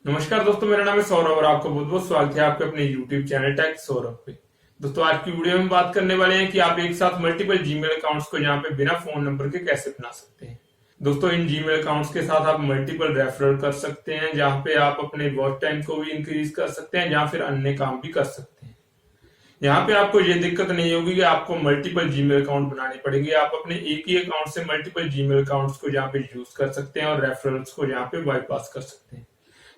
नमस्कार दोस्तों, मेरा नाम है सौरभ और आपका बहुत बहुत स्वागत है आपके अपने YouTube चैनल टेक सौरभ पे। दोस्तों, आज की वीडियो में बात करने वाले हैं कि आप एक साथ मल्टीपल जीमेल अकाउंट्स को यहाँ पे बिना फोन नंबर के कैसे बना सकते हैं। दोस्तों, इन जीमेल अकाउंट्स के साथ आप मल्टीपल रेफरल कर सकते हैं, जहाँ पे आप अपने वर्क टाइम को भी इंक्रीज कर सकते हैं, या फिर अन्य काम भी कर सकते हैं। यहाँ पे आपको ये दिक्कत नहीं होगी कि आपको मल्टीपल जीमेल अकाउंट बनाने पड़ेंगे। आप अपने एक ही अकाउंट से मल्टीपल जीमेल अकाउंट्स को यहाँ पे यूज कर सकते हैं और रेफरल्स को यहाँ पे बाईपास कर सकते हैं।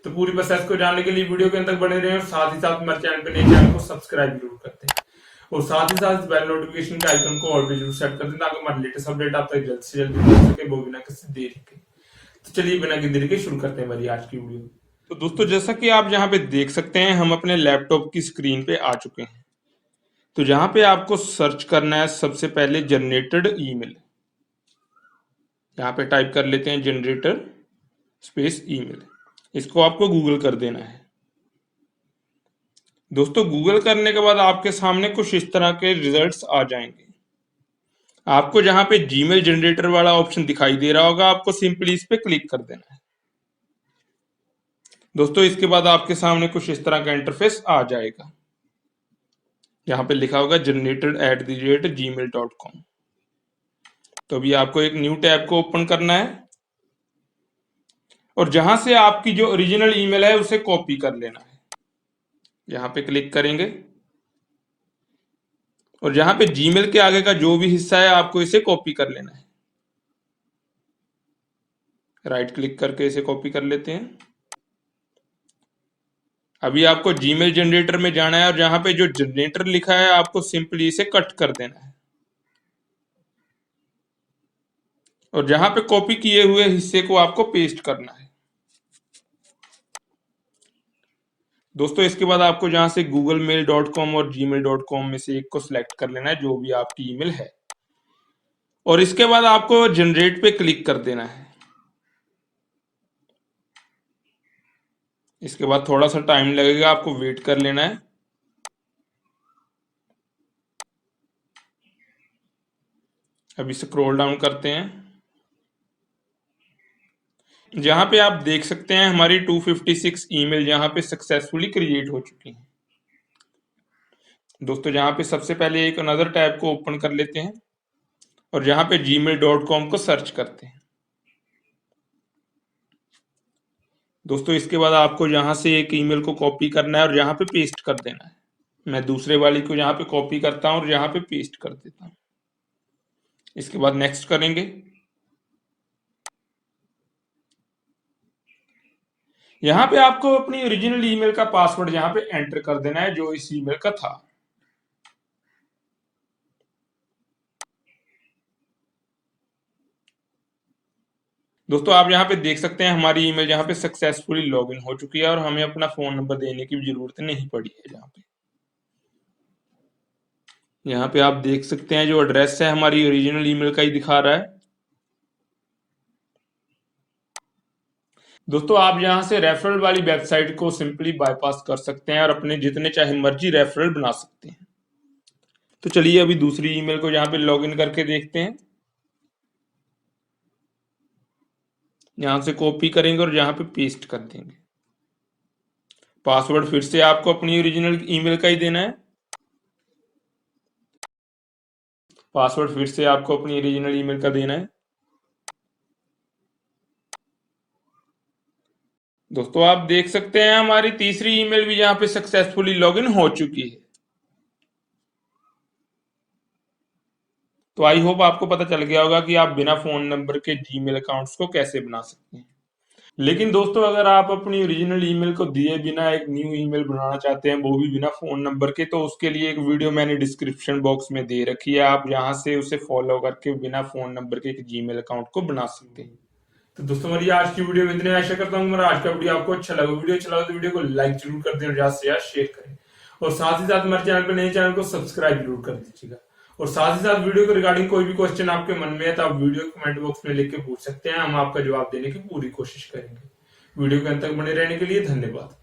तो पूरी प्रोसेस को जानने के लिए वीडियो के अंत तक बने रहें और साथ ही साथ हमारे चैनल पर नए चैनल को सब्सक्राइब जरूर करते हैं और साथ ही साथ बेल नोटिफिकेशन के आइकन को और भी जरूर सेट कर दें ताकि हमारे लेटेस्ट अपडेट आप तक जल्द से जल्द पहुंच सके, वो बिना किसी देरी के। तो चलिए बिना किसी देरी के शुरू करते हैं हमारी आज की वीडियो। तो दोस्तों, जैसा कि आप यहाँ पे देख सकते हैं, हम अपने लैपटॉप की स्क्रीन पे आ चुके हैं। तो जहां पे आपको सर्च करना है सबसे पहले जनरेटेड ईमेल। यहाँ पे टाइप कर लेते हैं जनरेटर स्पेस ईमेल। इसको आपको गूगल कर देना है। दोस्तों, गूगल करने के बाद आपके सामने कुछ इस तरह के रिजल्ट्स आ जाएंगे। आपको जहां पे जीमेल जनरेटर वाला ऑप्शन दिखाई दे रहा होगा, आपको सिंपली इस पे क्लिक कर देना है। दोस्तों, इसके बाद आपके सामने कुछ इस तरह का इंटरफेस आ जाएगा। यहाँ पे लिखा होगा generated@gmail.com। तो अभी आपको एक न्यू टैब को ओपन करना है और जहां से आपकी जो ओरिजिनल ईमेल है उसे कॉपी कर लेना है। यहाँ पे क्लिक करेंगे और जहां पे जीमेल के आगे का जो भी हिस्सा है आपको इसे कॉपी कर लेना है। राइट क्लिक करके इसे कॉपी कर लेते हैं। अभी आपको जीमेल जनरेटर में जाना है और जहां पे जो जनरेटर लिखा है आपको सिंपली इसे कट कर देना है और जहां पे कॉपी किए हुए हिस्से को आपको पेस्ट करना है। दोस्तों, इसके बाद आपको जहां से googlemail.com और gmail.com में से एक को सिलेक्ट कर लेना है, जो भी आपकी ईमेल है, और इसके बाद आपको जनरेट पे क्लिक कर देना है। इसके बाद थोड़ा सा टाइम लगेगा, आपको वेट कर लेना है। अभी स्क्रॉल डाउन करते हैं। जहां पे आप देख सकते हैं हमारी 256 ईमेल यहाँ पे सक्सेसफुली क्रिएट हो चुकी हैं। दोस्तों, जहां पे सबसे पहले एक अनदर टैब को ओपन कर लेते हैं और जहां पे gmail.com को सर्च करते हैं। दोस्तों, इसके बाद आपको यहां से एक ईमेल को कॉपी करना है और यहाँ पे पेस्ट कर देना है। मैं दूसरे वाली को यहाँ पे कॉपी करता हूं और यहाँ पे पेस्ट कर देता हूं। इसके बाद नेक्स्ट करेंगे। यहाँ पे आपको अपनी ओरिजिनल ईमेल का पासवर्ड यहाँ पे एंटर कर देना है, जो इस ईमेल का था। दोस्तों, आप यहाँ पे देख सकते हैं हमारी ईमेल यहाँ पे सक्सेसफुली लॉगिन हो चुकी है और हमें अपना फोन नंबर देने की जरूरत नहीं पड़ी है। यहाँ पे आप देख सकते हैं जो एड्रेस है हमारी ओरिजिनल ईमेल का ही दिखा रहा है। दोस्तों, आप यहाँ से रेफरल वाली वेबसाइट को सिंपली बाईपास कर सकते हैं और अपने जितने चाहे मर्जी रेफरल बना सकते हैं। तो चलिए अभी दूसरी ईमेल को यहाँ पे लॉगिन करके देखते हैं। यहाँ से कॉपी करेंगे और यहाँ पे पेस्ट कर देंगे। पासवर्ड फिर से आपको अपनी ओरिजिनल ईमेल का ही देना है। पासवर्ड फिर से आपको अपनी ओरिजिनल ईमेल का देना है। दोस्तों, आप देख सकते हैं हमारी तीसरी ईमेल भी यहाँ पे सक्सेसफुली लॉगिन हो चुकी है। तो आई होप आपको पता चल गया होगा कि आप बिना फोन नंबर के जीमेल अकाउंट्स को कैसे बना सकते हैं। लेकिन दोस्तों, अगर आप अपनी ओरिजिनल ईमेल को दिए बिना एक न्यू ईमेल बनाना चाहते हैं, वो भी बिना फोन नंबर के, तो उसके लिए एक वीडियो मैंने डिस्क्रिप्शन बॉक्स में दे रखी है। आप यहां से उसे फॉलो करके बिना फोन नंबर के एक जीमेल अकाउंट को बना सकते हैं। तो दोस्तों, हमारी आज की वीडियो में इतने। आशा करता हूँ मेरा आज का वीडियो आपको अच्छा लगा। वीडियो अच्छा लगा तो वीडियो को लाइक जरूर कर दें और ज्यादा से ज्यादा शेयर करें और साथ ही साथ हमारे चैनल पर नए चैनल को सब्सक्राइब जरूर कर दीजिएगा। और साथ ही साथ वीडियो के रिगार्डिंग कोई भी क्वेश्चन आपके मन में है तो आप वीडियो कमेंट बॉक्स में लिख के पूछ सकते हैं। हम आपका जवाब देने की पूरी कोशिश करेंगे। वीडियो के अंत तक बने रहने के लिए धन्यवाद।